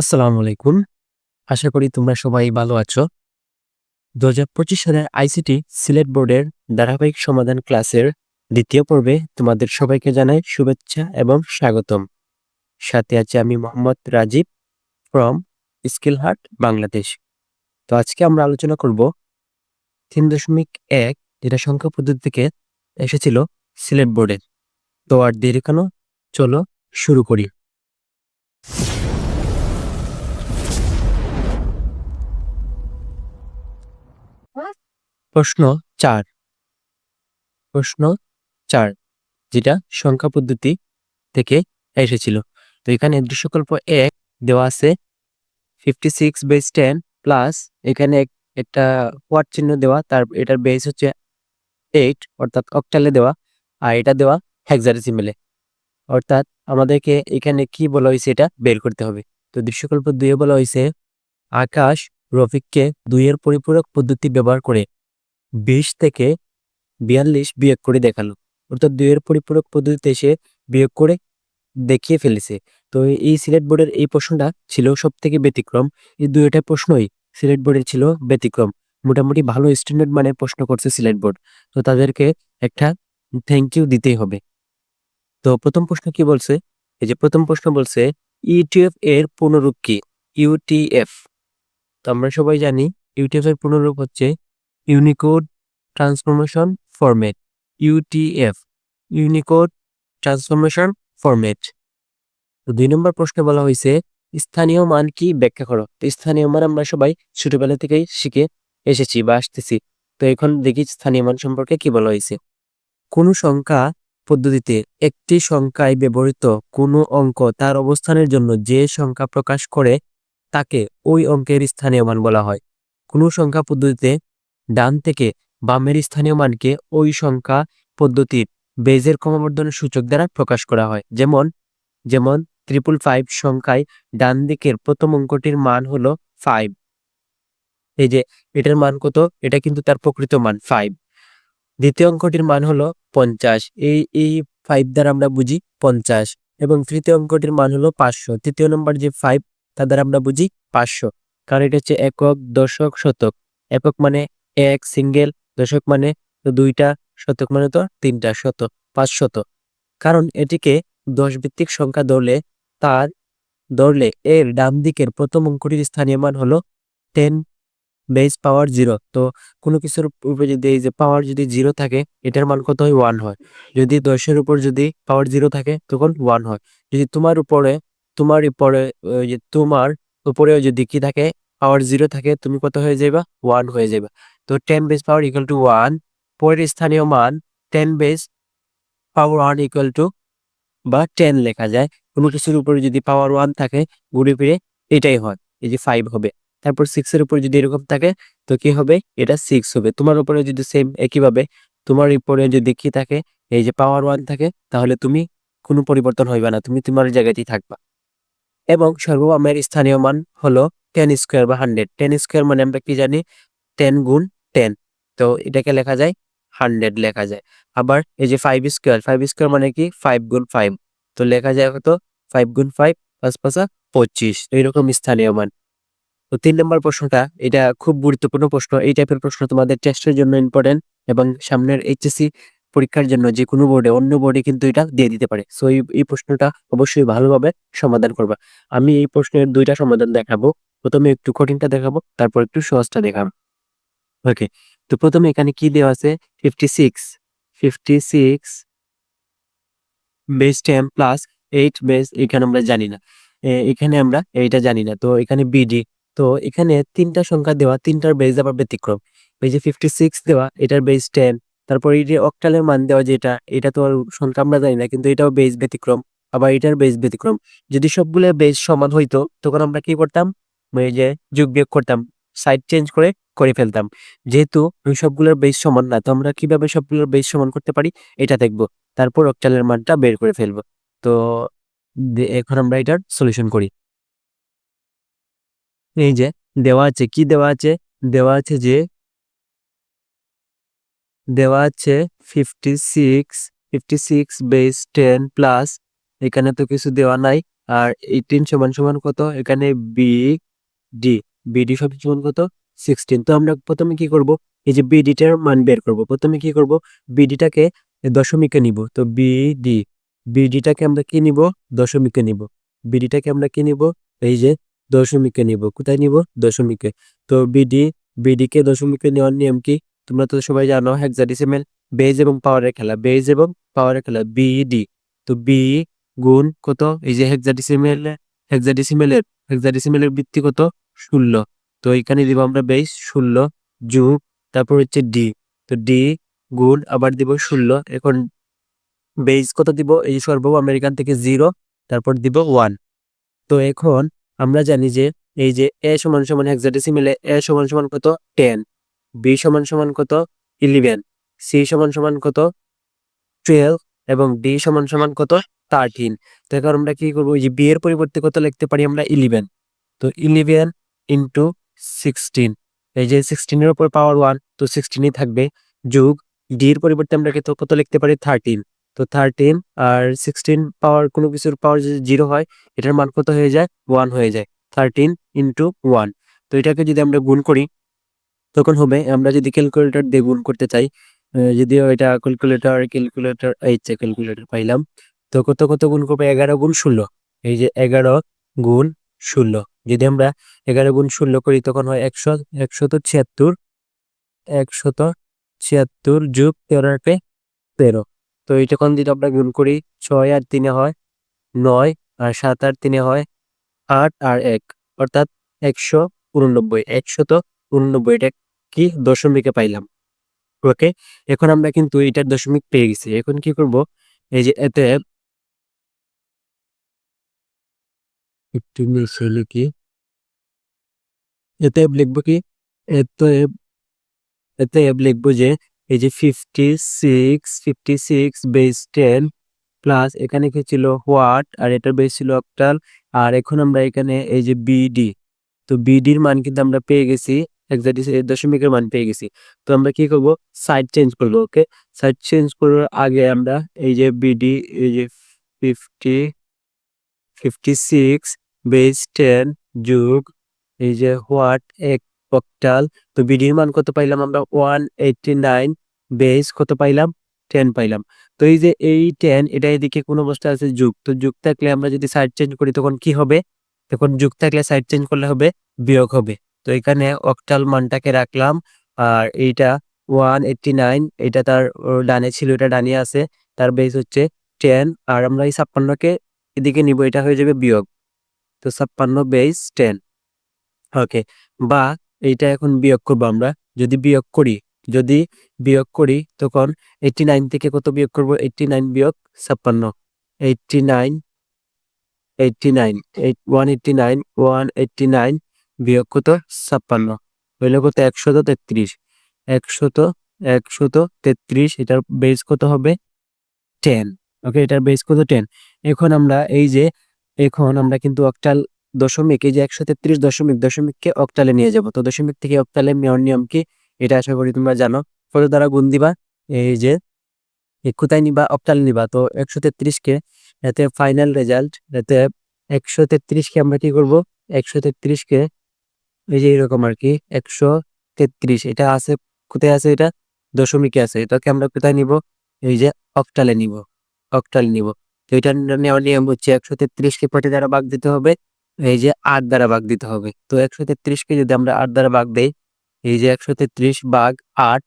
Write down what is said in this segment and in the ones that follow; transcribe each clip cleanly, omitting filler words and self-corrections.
আসসালামু আলাইকুম। আশা করি তোমরা সবাই ভালো আছো। ২০২৫ সালের আইসিটি সিলেট বোর্ডের ধারাবাহিক সমাধান ক্লাসের ২য় পর্বে তোমাদের সবাইকে জানাই শুভেচ্ছা এবং স্বাগতম। সাথে আছি আমি মোহাম্মদ রাজীব ফ্রম স্কিলহাট, বাংলাদেশ। তো আজকে আমরা আলোচনা করব ৩.১, যেটা সংখ্যা পদ্ধতি থেকে এসেছিল সিলেট বোর্ডে। তো আর দেরি কেন, চলো শুরু করি। প্রশ্ন ৪, প্রশ্ন ৪, যেটা সংখ্যা পদ্ধতি থেকে এসেছিল। তো এখানে দৃশ্যকল্প ১ দেওয়া আছে 56/10 প্লাস এখানে একটা কোয়াট চিহ্ন দেওয়া, তার এটার বেস হচ্ছে 8 অর্থাৎ অক্টালে দেওয়া, আর এটা দেওয়া হেক্সাডেসিমেলে। অর্থাৎ আমাদেরকে এখানে কি বলা হয়েছে এটা বের করতে হবে। তো দৃশ্যকল্প ২ এ বলা হয়েছে আকাশ রফিককে ২ এর পরিপূরক পদ্ধতি ব্যবহার করে ২০ থেকে ৪২ বিয়োগ করে দেখালো। অর্থাৎ ২ এর পরিপূরক পদ্ধতিতে এসে বিয়োগ করে দেখিয়ে ফেলেছে। তো এই সিলেট বোর্ডের এই প্রশ্নটা ছিল সবথেকে ব্যতিক্রম। এই ২টা প্রশ্নই সিলেট বোর্ডের ছিল ব্যতিক্রম। মোটামুটি ভালো স্ট্যান্ডার্ড মানের প্রশ্ন করছে সিলেট বোর্ড। তো তাদেরকে একটা থ্যাংক ইউ দিতেই হবে। তো প্রথম প্রশ্ন কি বলছে? এই যে প্রথম প্রশ্ন বলছে ইউটিএফ এর পূর্ণরূপ কি? ইউটিএফ। তো আমরা সবাই জানি ইউটিএফ এর পূর্ণরূপ হচ্ছে Unicode transformation format. UTF, Unicode transformation format. তো ২ নম্বর প্রশ্নে বলা হয়েছে স্থানীয় মান কি ব্যাখ্যা করো। তো স্থানীয় মান আমরা সবাই ছোটবেলা থেকেই শিখে এসেছি বা আসতেছি। তো এখন দেখি স্থানীয় মান সম্পর্কে কি বলা হয়েছে। কোনো সংখ্যা পদ্ধতিতে একটি সংখ্যায় ব্যবহৃত কোনো অঙ্ক তার অবস্থানের জন্য যে সংখ্যা প্রকাশ করে তাকে ওই অঙ্কের স্থানীয় মান বলা হয়। কোনো সংখ্যা পদ্ধতিতে ডান থেকে বামের স্থানীয় মানকে ওই সংখ্যা পদ্ধতির বেজের ক্রমবর্ধনের সূচক দ্বারা প্রকাশ করা হয়। যেমন যেমন 555 সংখ্যায় ডান দিকের প্রথম অঙ্কটির মান হলো 5। এই যে এটার মান কত? এটা কিন্তু তার প্রকৃত মান 5। দ্বিতীয় অঙ্কটির মান হলো 50। এই 5 দ্বারা আমরা বুঝি 50, এবং তৃতীয় অঙ্কটির মান হলো 500। তৃতীয় নম্বর যে 5, তার দ্বারা আমরা বুঝি 500। কারণ এটা হচ্ছে একক, দশক, শতক। একক মানে এক সিঙ্গেল, দশক মানে তো দুইটা, শতক মানে তো তিনটা শত, 500। কারণ এটিকে 10 ভিত্তিক সংখ্যা ধরলে এর ডান দিকের প্রথম অঙ্কটির স্থানীয় মান হলো 10 বেস পাওয়ার 0। তো কোনো কিছুর উপরে যদি এই যে পাওয়ার যদি 0 থাকে, এটার মান কত হয়? 1 হয়। যদি 10-এর উপর যদি পাওয়ার 0 থাকে তখন 1 হয়। যদি তোমার উপরে তোমার উপরেও যদি কি থাকে, পাওয়ার 0 থাকে, তুমি কত হয়ে যাইবা? 1 হয়ে যাইবা। তো 10 বেস পাওয়ার ইকুয়াল টু 1। পরের স্থানীয় মান 10 বেস পাওয়ার 1 ইকুয়াল টু বা 10 লেখা যায়। কোনো কিছুর উপরে যদি পাওয়ার 1 থাকে, ঘুরে ফিরে এটাই হয়। এই যে 5 হবে। তারপর 6 এর উপর যদি এরকম থাকে তো কি হবে? এটা 6 হবে। তোমার উপরে যদি সেম একইভাবে তোমার উপরে যদি কি থাকে, এই যে পাওয়ার 1 থাকে, তাহলে তুমি কোনো পরিবর্তন হইবা না। তুমি তোমার জায়গাতেই থাকবা। এবং সর্ববামের স্থানীয় মান হলো 10 স্কয়ার বা 100। 10 স্কয়ার মানে আমরা কি জানি? 10 গুণ 10। তো এটাকে লেখা যায় 100 লেখা যায়। আবার এই যে 5 স্কয়ার, 5 স্কয়ার মানে কি? 5 গুণ 5। তো লেখা যায় কত? 5 গুণ 5, ৫ ৫ 25। তো এরকম স্থানীয় মান। তো ৩ নম্বর প্রশ্নটা, এটা খুব গুরুত্বপূর্ণ প্রশ্ন। এই টাইপের প্রশ্ন তোমাদের টেস্টের জন্য ইম্পর্টেন্ট, এবং সামনের এইচএসসি পরীক্ষার জন্য যে কোনো বোর্ডে, অন্য বোর্ডে কিন্তু এটা দিয়ে দিতে পারে। সো এই প্রশ্নটা অবশ্যই ভালোভাবে সমাধান করবা। আমি এই প্রশ্নের ২টা সমাধান দেখাবো। প্রথমে একটু কঠিনটা দেখাবো, তারপর একটু সহজটা দেখাবো। ওকে। তো প্রথমে এখানে কি দেওয়া আছে? 56 বেস 10 প্লাস 8 বেস, এখানে আমরা জানি না। এখানে আমরা এইটা জানি না। তো এখানে বিডি। তো এখানে ৩টা সংখ্যা দেওয়া, ৩টার বেস আবার ব্যতিক্রম। এই যে 56 দেওয়া, এটার বেস 10। তারপর এই যে অক্টালের মান দেওয়া যেটা, এটা তো আর সংখ্যা আমরা জানি না, কিন্তু এটাও বেস ব্যতিক্রম। আবার এটার বেস ব্যতিক্রম। যদি সবগুলো বেস সমান হইতো তখন আমরা কি করতাম? এই যে যোগ বিয়োগ করতাম, সাইড চেঞ্জ করে ফেলতাম। যেহেতু সবগুলোর বেস সমান না, তো আমরা কিভাবে সবগুলোর বেস সমান করতে পারি এটা দেখবো। তারপর অক্টালের মানটা বের করে ফেলবো। তো এখন আমরা এটার সলিউশন করি। এই যে দেওয়া আছে, কি দেওয়া আছে? দেওয়া আছে যে দেওয়া আছে 56 বেস 10 প্লাস, এখানে তো কিছু দেওয়া নাই, আর 18 সমান সমান কত, এখানে বিডি, বিডি সমান সমান কত 16। তো আমরা প্রথমে কি করব, এই যে বিডিটার মান বের করব। প্রথমে কি করব, বিডিটাকে দশমিকে নিব। তো বিডিটাকে আমরা কি নিব, দশমিকে নিব। বিডিটাকে আমরা কি নিব, এই যে দশমিকে নিব। কোথায় নিব, দশমিকে। তো বিডিকে দশমিকে নেওয়ার নিয়ম কি, তোমরা তো সবাই জানো, হেক্সাডেসিমেল বেজ এবং পাওয়ারের খেলা, বেজ এবং পাওয়ারের খেলা। বিডি, তো বি গুণ কত, এই যে হেক্সাডেসিমেলের হেক্সাডেসিমেলের ভিত্তি কত, 16। তো এখানে দিব আমরা বেজ 16 যোগ, তারপর হচ্ছে ডি, তো ডি গুণ আবার দিব 16। এখন বেজ কত দিব, এই যে সর্ব আমেরিকান থেকে 0, তারপর দিব 1। তো এখন আমরা জানি যে এই যে এ সমান সমান হেক্সাডেসিমেলে এ সমান সমান কত 10, বি সমান সমান কত 11, সি সমান সমান কত 12 এবং ডি সমান সমান কত 13। তো এখন আমরা কি করবো, এই যে বি এর পরিবর্তে কত লিখতে পারি আমরা 11। তো 11 ইন্টু 16, এই যে 16 এর উপর পাওয়ার 1, তো 16ই থাকবে, যোগ ডি এর পরিবর্তে আমরা কত লিখতে পারি 13। তো 13 আর 16 পাওয়ার, কোনো কিছুর পাওয়ার যদি 0 হয়, এটার মান কত হয়ে যায়, 1 হয়ে যায়। 13 ইন্টু 1। তো এটাকে যদি আমরা গুণ করি তখন হবে, আমরা যদি ক্যালকুলেটর দিয়ে গুণ করতে চাই, যদিও এটা ক্যালকুলেটর এই যে ক্যালকুলেটর পাইলাম। তো কত কত গুণ করবো, 11 গুণ 16, এই যে 11 গুণ 16। যদি আমরা 11 গুণ 16 করি তখন হয় 176, 176 যোগ 13 13। তো এটা কোন যদি আমরা গুণ করি, 6 আর 3 হয় 9, আর 7 আর 3 হয় 8 আর 1, অর্থাৎ 189, 189। এটা কি, দশমিকে পাইলাম। ওকে, এখন আমরা কিন্তু এটার দশমিক পেয়ে গেছি। এখন কি করব, এই যে এতে একটু নিচে লিখি, এতে লিখবো কি, এতে এতে লিখবো যে এই যে 56 বেস 10 প্লাস এখানে কি ছিল হোয়াট, আর এটার বেস ছিল অক্টাল। আর এখন আমরা এখানে এই যে বিডি, তো বিডির মান কিন্তু আমরা পেয়ে গেছি, এক্স্যাক্টলি দশমিকের মান পেয়ে গেছি। তো আমরা কি করব, সাইড চেঞ্জ করবো। ওকে, সাইড চেঞ্জ করার আগে আমরা এই যে বিডি, এই যে 56 বেস 10 যোগ এই যে হোয়াট এক অক্টাল। তো বিডির মান কত পাইলাম আমরা, 189 বেস কত পাইলাম, 10 পাইলাম। তো এই যে এই 10, এটা এদিকে কোন অবস্থা আছে যোগ, তো যোগ থাকলে আমরা যদি সাইড চেঞ্জ করি তখন কি হবে, তখন যোগ থাকলে সাইড চেঞ্জ করলে হবে বিয়োগ হবে। তো এখানে অক্টাল মানটাকে রাখলাম, আর এইটা 189, এটা তার ডানে ছিল, এটা ডানে আছে, তার বেস হচ্ছে 10, আর আমরা এই 56কে এদিকে নিব, এটা হয়ে যাবে বিয়োগ। তো 56 বেস 10। ওকে, বা এইটা এখন বিয়োগ করবো আমরা। যদি বিয়োগ করি, যদি বিয়োগ করি তখন 89 থেকে কত বিয়োগ করব, 89 বিয়োগ 56, 89, 89, 189, 189 বিয়োগ কত 56, হইলে কত 133, 133। এটার বেস কত হবে 10। ওকে, এটার বেস কত 10। এখন আমরা এই যে, এখন আমরা কিন্তু অক্টাল দশমিক, এই যে 133 দশমিককে অক্টালে নিয়ে যাব। তো দশমিক থেকে অক্টালে নেওয়ার নিয়ম কি, এটা আশা করি তোমরা জানো। কত দ্বারা গুণ দিবা, এই যে কোথায় নিবা, অক্টালে নিবা। তো 133কে, এতে ফাইনাল রেজাল্ট, এতে 133কে আমরা কি করব, 133কে এই যে এরকম আর কি, 133 এটা আছে, কোথায় আছে, এটা দশমিকে আছে। এটাকে আমরা কোথায় নিব, এই যে অক্টালে নিব, অক্টালে নিব। তো এটা নেওয়ার নিয়ম হচ্ছে 133কে কত দ্বারা ভাগ দিতে হবে, এই যে 8 দ্বারা ভাগ দিতে হবে। তো 133কে যদি আমরা 8 দ্বারা ভাগ দেই, এই যে 133 ভাগ 8,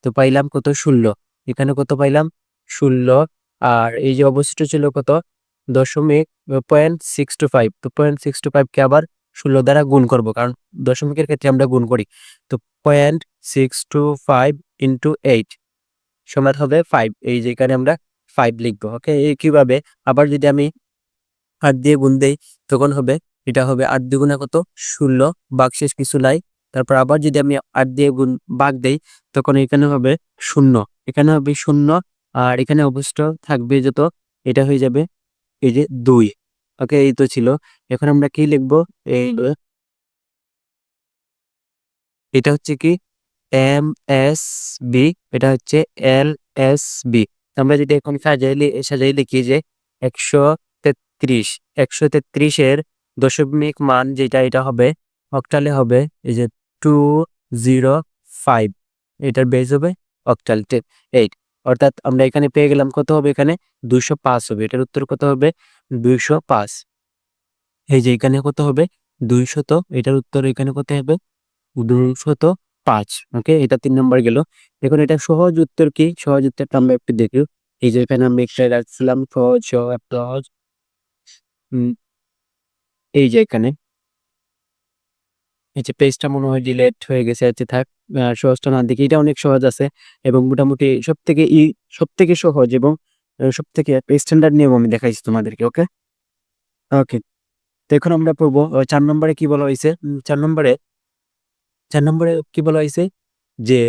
তো পাইলাম কত 16। এখানে কত পাইলাম 16, আর এই যে অবশিষ্ট ছিল কত, দশমিক 0.625। তো 0.625কে আবার 16 দ্বারা গুণ করব, কারণ দশমিকের ক্ষেত্রে আমরা গুণ করি। তো 0.625 ইন্টু 8 সমান হবে 5। এই যে এখানে আমরা 5 লিখবো। ওকে, কিভাবে, আবার যদি আমি 8 দিয়ে গুণ দেই তখন হবে, এটা হবে 8 দ্বিগুণে কত 16, ভাগশেষ কিছু নাই। তারপর আবার যদি আমি 8 দিয়ে গুণ ভাগ দেই তখন এখানে হবে 0, এখানে হবে 0, আর এখানে অবশিষ্ট থাকবে যত, এটা হয়ে যাবে এই যে 2। ওকে, এই তো ছিল। এখন আমরা কি লিখবো, এই এটা হচ্ছে কি এম এস বি, এটা হচ্ছে এল এস বি। আমরা যদি এখন সাজাই লিখি যে 133 133 133-এর দশমিক মান যেটা এটা হবে অক্টালে হবে এই যে 205, এটার বেস হবে অক্টাল 8। অর্থাৎ আমরা এখানে পেয়ে গেলাম কত হবে, এখানে 205 হবে। এটার উত্তর কত হবে 205। এই যে এখানে কত হবে 200, এটার উত্তর এখানে কত হবে 205। ওকে, এটা 3 নম্বর গেল। এখন এটা সহজ উত্তর কি, সহজ উত্তরটা আমরা একটু দেখি। এই যে এখানে আমি একটা রাখছিলাম সহজ সহজ এই যে এখানে এই যে পেজটা মনে হয় ডিলেট হয়ে গেছে, আচ্ছা থাক, সহজটা না দেখি, এটা অনেক সহজ আছে এবং মোটামুটি সব থেকে সহজ এবং সব থেকে স্ট্যান্ডার্ড নিয়ম আমি দেখাইছি তোমাদেরকে। ওকে ওকে, তো এখন আমরা পড়বো 4 নম্বরে কি বলা হয়েছে। 4 নম্বরে কি বলা হয়েছে যে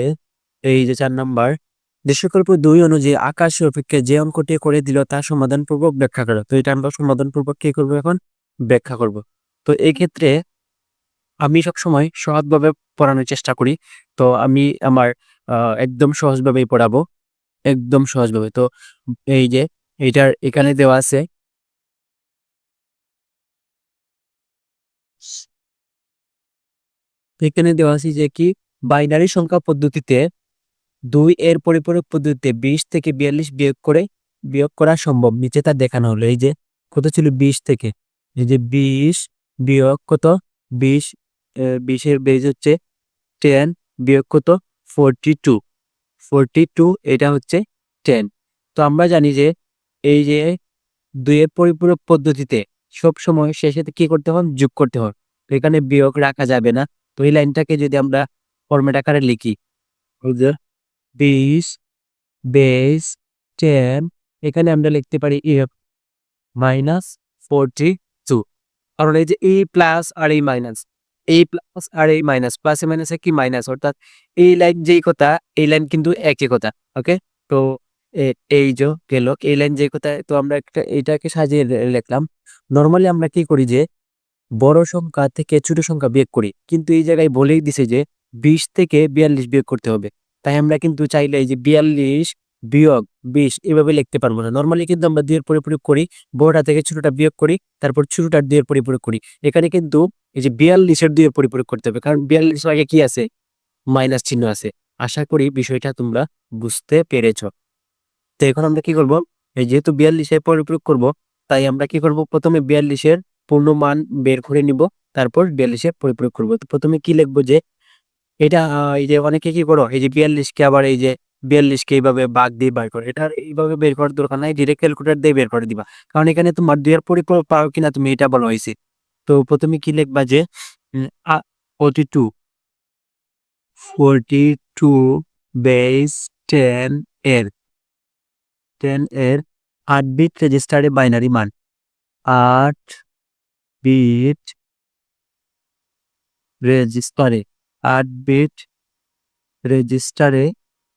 এই যে 4 নম্বর, যে সকল দুই অনুযায়ী আকাশ অপেক্ষা যে অঙ্কটি করে দিল তা সমাধানপূর্বক ব্যাখ্যা করো। তো এটা আমরা সমাধানপূর্বক কি করবো, এখন ব্যাখ্যা করব। তো এই ক্ষেত্রে আমি সবসময় সহজভাবে পড়ানোর চেষ্টা করি। তো আমি আমার একদম সহজভাবেই পড়াবো, একদম সহজভাবে। তো এই যে এইটার এখানে দেওয়া আছে, এখানে দেওয়া আছে যে কি বাইনারি সংখ্যা পদ্ধতিতে 2 এর পরিপূরক পদ্ধতিতে 20 থেকে 42 বিয়োগ করা সম্ভব। নিচে তা দেখানো হলো। এই যে কত ছিল 20 থেকে, এই যে 20 বিয়োগ কত 20, 20-এর বেজ হচ্ছে 10 বিয়োগ কত 42, 42 এটা হচ্ছে 10। তো আমরা জানি যে এই যে 2 এর পরিপূরক পদ্ধতিতে সব সময় শেষে কি করতে হয়, যোগ করতে হয়। তো এখানে বিয়োগ রাখা যাবে না। তো এই লাইনটাকে যদি আমরা ফরম্যাট আকারে লিখি, ওই যে 20 বেস 10, এখানে আমরা লিখতে পারি -42। কারণ এই যে এই প্লাস আর এই মাইনাস, এই প্লাস আর এই মাইনাস, প্লাসে মাইনাসে কি মাইনাস, অর্থাৎ এই লাইন যেই কথা এই লাইন কিন্তু একই কথা। ওকে, তো এই যে গেল এই লাইন যেই কথা, তো আমরা একটা এইটাকে সাজিয়ে লিখলাম। নর্মালি আমরা কি করি যে বড় সংখ্যা থেকে ছোট সংখ্যা বিয়োগ করি, কিন্তু এই জায়গায় বলেই দিছে যে 20 থেকে 42 বিয়োগ করতে হবে। তাই আমরা কিন্তু চাইলে এই যে 42 বিয়োগ 20 এভাবে লিখতে পারবো না। নর্মালি কিন্তু আমরা 2 এর পরিপূরক করি, বড়টা থেকে ছোটটা বিয়োগ করি, তারপর ছোটটার 2 এর পরিপূরক করি। এখানে কিন্তু এই যে 42-এর 2 এর পরিপূরক করতে হবে, কারণ 42 আগে কি আছে, মাইনাস চিহ্ন আছে। আশা করি বিষয়টা তোমরা বুঝতে পেরেছো। তো এখন আমরা কি করব, এই যেহেতু 42-এর পরিপূরক করব, তাই আমরা কি করব, প্রথমে 42-এর পূর্ণ মান বের করে নিব, তারপর 42-এর পরিপূরক করব। তো প্রথমে কি লিখবো যে এটা এই যে অনেকে কি করো, এই যে 42-কে আবার এই যে 42-কে এইভাবে ভাগ দিয়ে বার করে, এটা এইভাবে বের করার দরকার নাই, ডিরেক্ট ক্যালকুলেটর দিয়ে বের করে দিবা। কারণ এখানে তোমার 2 এর পরিপূরক পাও কিনা তুমি এটা বলা হয়েছে। তো প্রথমে কি লিখবা যে 42 42 বেস 10 এর 8 বিট রেজিস্টারে বাইনারি মান, 8 বিট রেজিস্টারে 8 বিট রেজিস্টারে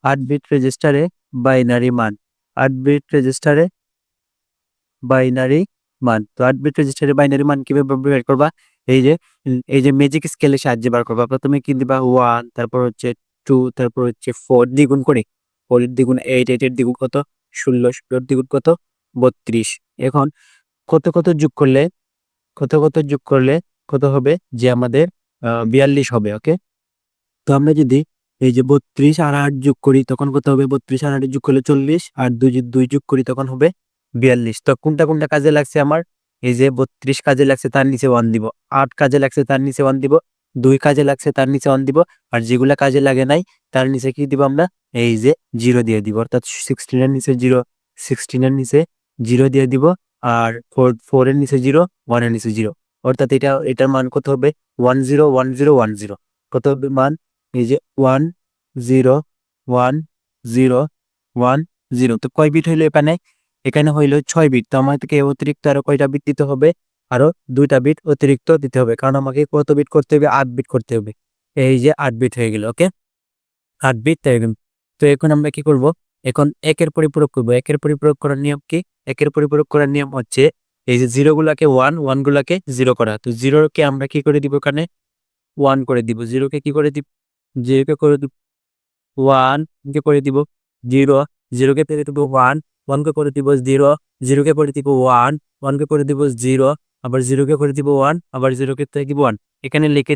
8 বিট রেজিস্টারে বাইনারি মান, 8 বিট রেজিস্টারে বাইনারি মান। তো 8 বিট রেজিস্টারে বাইনারি মান কিভাবে বের করবা, এই যে ম্যাজিক স্কেলের সাহায্যে বার করবা। প্রথমে কি দিবা 1, তারপর হচ্ছে 2, তারপর হচ্ছে 4 দ্বিগুণ করে, 4 এর দ্বিগুণ 8, 8 এর দ্বিগুণ কত 16, 16 এর দ্বিগুণ কত 32। এখন কত যোগ করলে কত হবে, যে আমাদের 42 হবে। ওকে, তো আমরা যদি এই যে 32 আর 8 যোগ করি তখন কত হবে, 32 আর 8 যোগ করলে 40, আর 2 যোগ করি তখন হবে 42। তো কোনটা কোনটা কাজে লাগছে আমার, এই যে 32 কাজে লাগছে তার নিচে 1 দিব, 8 কাজে লাগছে তার নিচে 1 দিব, 2 কাজে লাগছে তার নিচে 1 দিব, আর যেগুলা কাজে লাগে নাই তার নিচে কি দিব আমরা, এই যে 0 দিয়ে দিব। অর্থাৎ 16 এর নিচে 0, 16 এর নিচে 0 দিয়ে দিব, আর 4 এর নিচে 0, 1 এর নিচে 0। অর্থাৎ এটার মান কত হবে 101010, কত হবে মান, এই যে 101010। তো কয় বিট হইলো এখানে, এখানে হইলো 6 বিট। তো আমাদেরকে অতিরিক্ত আরো কয়টা বিট দিতে হবে, আরো 2টা বিট অতিরিক্ত দিতে হবে, কারণ আমাকে কত বিট করতে হবে, 8 বিট করতে হবে। এই যে 8 বিট হয়ে গেল। ওকে, 8 বিট হয়ে গেল। তো এখন আমরা কি করব, এখন একের পরিপূরক করব। একের পরিপূরক করার নিয়ম কি, একের পরিপূরক করার নিয়ম হচ্ছে এই যে 0 গুলাকে 1, 1 গুলাকে 0 করা। তো 0 কে আমরা কি করে দিব, এখানে 1 করে দিব। 0 কে কি করে দিব, 0 কে করে দিব 1, কে করে দিব 0, 0 কে করে দিব 1, 1 কে করে দিব 0, 0 কে করে দিব 1, 1কে করে দিব 0, আবার 0কে করে দিব 1, আবার 0কে দিব 1। এখানে লিখে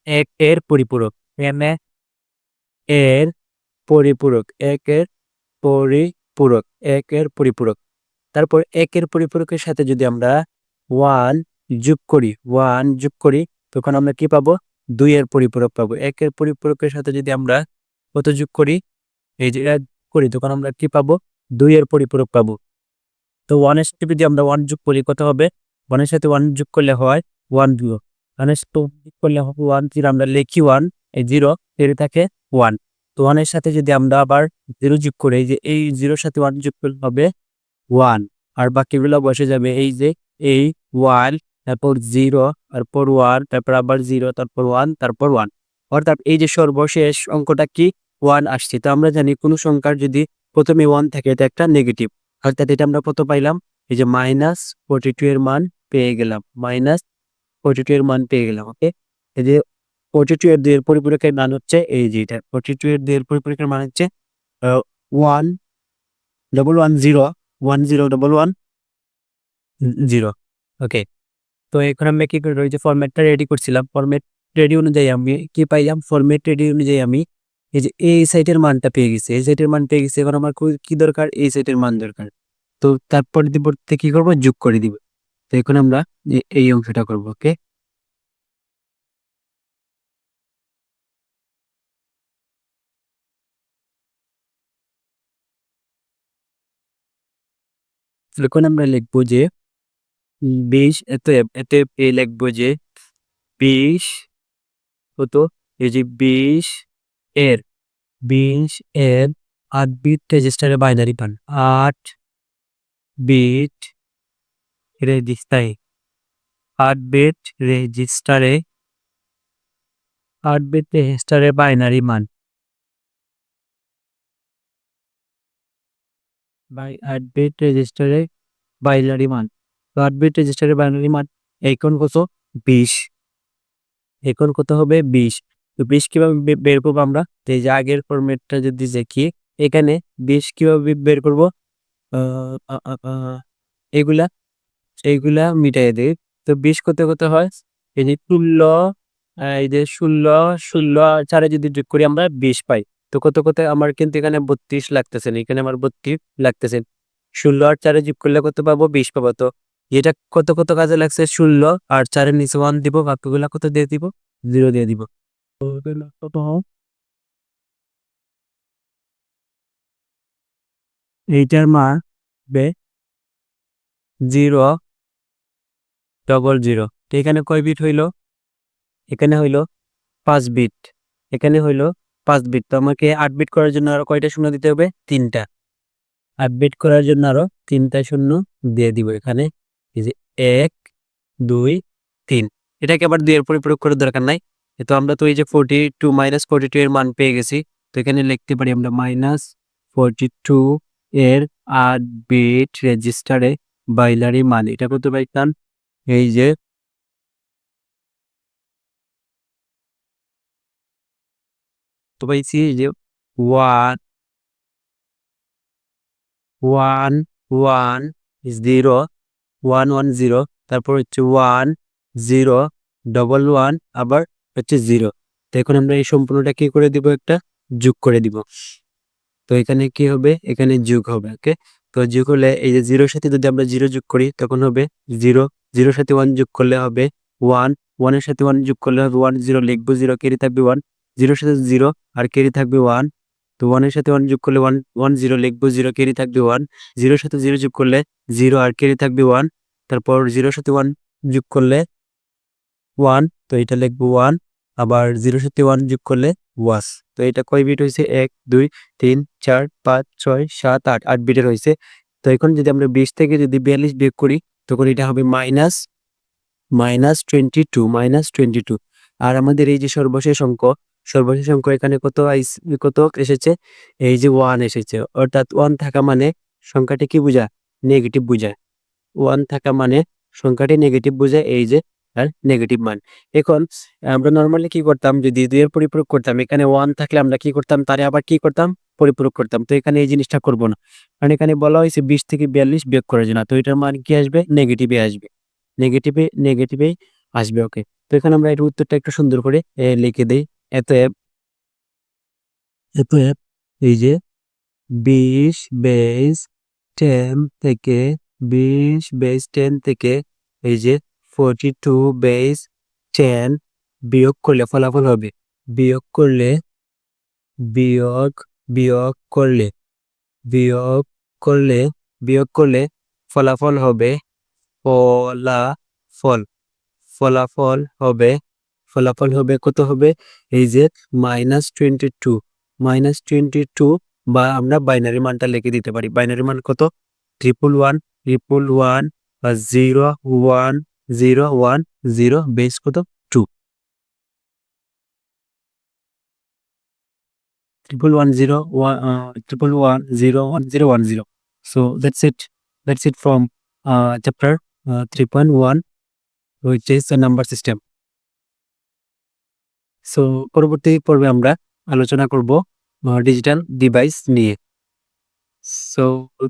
1 এর পরিপূরক, এখানে এর পরিপূরক, 1 এর পরিপূরক, 1 এর পরিপূরক। তারপর 1 এর পরিপূরকের সাথে যদি আমরা 1 যোগ করি, 1 যোগ করি, তখন আমরা কি পাবো? 2 এর পরিপূরক পাবো। 1 এর পরিপূরকের সাথে যদি আমরা কত যোগ করি, এই যে করি, তখন আমরা কি পাবো? 2 এর পরিপূরক পাবো। তো 1 এর সাথে যদি আমরা 1 যোগ করি কত হবে? 1 এর সাথে 1 যোগ করলে হয় 1 0, 1 এর সাথে যোগ করলে হবে 1 0, আমরা লিখি 1, এই 0 এর থাকে 1। তো 1 এর সাথে যদি আমরা আবার 0 যোগ করি, এই যে এই 0 এর সাথে 1 যোগ করলে হবে 1, আর বাকিগুলো বসে যাবে এই যে এই 1, তারপর 0, তারপর 1, তারপর আবার 0, তারপর 1, তারপর 1। অর্থাৎ এই যে সর্বশেষ অঙ্কটা কি 1 আসছে। তো আমরা জানি কোনো সংখ্যার যদি প্রথমে 1 থাকে এটা একটা নেগেটিভ, অর্থাৎ এটা আমরা কত পাইলাম? এই যে -42 এর মান পেয়ে গেলাম, -42 এর মান পেয়ে গেলাম। ওকে, এই যে 42 এর 2 এর পরিপূরকের মান হচ্ছে এই যে এটা, 42 এর 2 এর পরিপূরকের মান হচ্ছে 1 1 1 0 1 0 1 1 0। ওকে, তো এখন আমরা কি করবো? ওই যে ফরম্যাটটা রেডি করছিলাম, ফরম্যাট রেডি অনুযায়ী আমি কি পাইলাম? ফরম্যাট রেডি অনুযায়ী আমি এই যে এই সাইটের মানটা পেয়ে গেছি, এই সাইটের মান পেয়ে গেছি। এখন আমার কি দরকার? এই সাইটের মান দরকার। তো তার পরবর্তীতে কি করব? যোগ করে দিব। তো এখন আমরা এই অংশটা করব। ওকে, এখন আমরা লিখবো যে 20, এত এতে লিখবো যে 20 কত? এই যে 20 এর 20 এর 8 বিট রেজিস্টারে বাইনারি পান, 8 বিট রেজিস্টারে, 8 বিট রেজিস্টারে, 8 বিট রেজিস্টারে বাইনারি মান, 8 বিট রেজিস্টারে বাইনারি মান। তো 8 বিট রেজিস্টারে বাইনারি মান এখন কত? 20। এখন কত হবে? 20। তো 20 কিভাবে বের করবো আমরা? তো এই যে আগের ফরম্যাটটা যদি দেখি, এখানে 20 কিভাবে বের করব? আহ, আহ, আহ, আহ, এগুলা এইগুলা মিটাই দেই। তো 20 কত হয়? এই যে 16, এই যে 16 চারে যদি যোগ করি আমরা 20 পাই। তো কত আমার কিন্তু এখানে 32 লাগতেছে না, এখানে আমার 32 লাগতেছে। 16 আর 4 যোগ করলে কত পাবো? 20 পাবো। তো এটা কত কাজে লাগছে? 16 আর 4-এর নিচে 1 দিব, বাকিগুলা কত দিয়ে দিব? 0 দিয়ে দিব। তো এগুলা কত হয়? এইটার মান হবে 0 0 0। তো এখানে কয় বিট হইলো? এখানে হইলো 5 বিট, এখানে হইলো 5 বিট। তো আমাকে 8 বিট করার জন্য আরো কয়টা শূন্য দিতে হবে? 3টা। 8 বিট করার জন্য আরো 3টা শূন্য দিয়ে দিব এখানে। এই যে 1 2 3, এটাকে আবার 2 এর পরিপূরক করার দরকার নাই। তো আমরা তো এই যে 42 -42 এর মান পেয়ে গেছি। তো এখানে লিখতে পারি আমরা -42 এর 8 বিট রেজিস্টারে বাইনারি মান, এটা কত পাইতাম? এই যে তো পাইছি যে 1 1 1 0 1 1 0, তারপর হচ্ছে 1 0 1 1, আবার হচ্ছে 0। তো এখন আমরা এই সম্পূর্ণটা কি করে দিব? একটা যোগ করে দিব। তো এখানে কি হবে? এখানে যোগ হবে। ওকে, তো যোগ হলে এই যে 0 এর সাথে যদি আমরা 0 যোগ করি তখন হবে 0, 0 এর সাথে 1 যোগ করলে হবে 1, 1 এর সাথে 1 যোগ করলে হবে 1 0, লিখবো 0, ক্যারি থাকবে 1, 0 এর সাথে 0 আর ক্যারি থাকবে 1। তো 1 এর সাথে 1 যোগ করলে 1 1 0, লিখবো 0, ক্যারি থাকবে 1, 0 এর সাথে 0 যোগ করলে 0 আর ক্যারি থাকবে 1। তারপর 0 এর সাথে 1 যোগ করলে 1, তো এটা লিখবো 1, আবার 0 এর সাথে 1 যোগ করলে ওয়াস। তো এটা কয় বিট হয়েছে? 1 2 3 4 5 6 7 8, 8 বিটের হয়েছে। তো এখন যদি আমরা 20 থেকে যদি 42 বিয়োগ করি তখন এটা হবে -22। আর আমাদের এই যে সর্বশেষ অঙ্ক এখানে কত এসেছে? এই যে 1 এসেছে, অর্থাৎ 1 থাকা মানে সংখ্যাটি কি বোঝায়? নেগেটিভ বোঝায়। 1 থাকা মানে সংখ্যাটি নেগেটিভ বোঝায়, এই যে আর নেগেটিভ মান। এখন আমরা নর্মালি কি করতাম? যদি 2 এর পরিপূরক করতাম, এখানে 1 থাকলে আমরা কি করতাম? তারে আবার কি করতাম? পরিপূরক করতাম। তো এখানে এই জিনিসটা করব না। কারণ এখানে বলা হয়েছে 20 থেকে 42 বিয়োগ করার জন্য। তো এটার মান কি আসবে? নেগেটিভে আসবে। নেগেটিভেই আসবে। ওকে। তো এখানে আমরা এর উত্তরটা একটু সুন্দর করে লিখে দেই। অতএব অতএব এই যে 20 বেস 10 থেকে 20 বেস 10 থেকে এই যে 42 বেস 10 বিয়োগ করলে ফলাফল হবে। বিয়োগ করলে বিয়োগ বিয়োগ করলে বিয়োগ করলে বিয়োগ করলে ফলাফল হবে ফলাফল ফলাফল হবে ফলাফল হবে কত হবে? এই যে -22 বা আমরা বাইনারি মানটা লিখে দিতে পারি। বাইনারি মান কত? 111 বা 01010 বেস কত? 2 111011010. So that's it. That's it from chapter 3.1, which is the number system. So পরবর্তী পর্বে আমরা আলোচনা করব ডিজিটাল ডিভাইস নিয়ে। So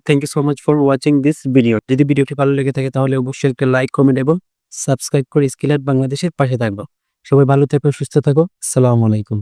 thank you so much for watching this video. যদি ভিডিওটি ভালো লেগে থাকে তাহলে অবশ্যই একটা লাইক, কমেন্ট এবং সাবস্ক্রাইব করে স্কিল অ্যাট বাংলাদেশের পাশে থাকবো। সবাই ভালো থেকো, সুস্থ থাকো। আসসালামু আলাইকুম।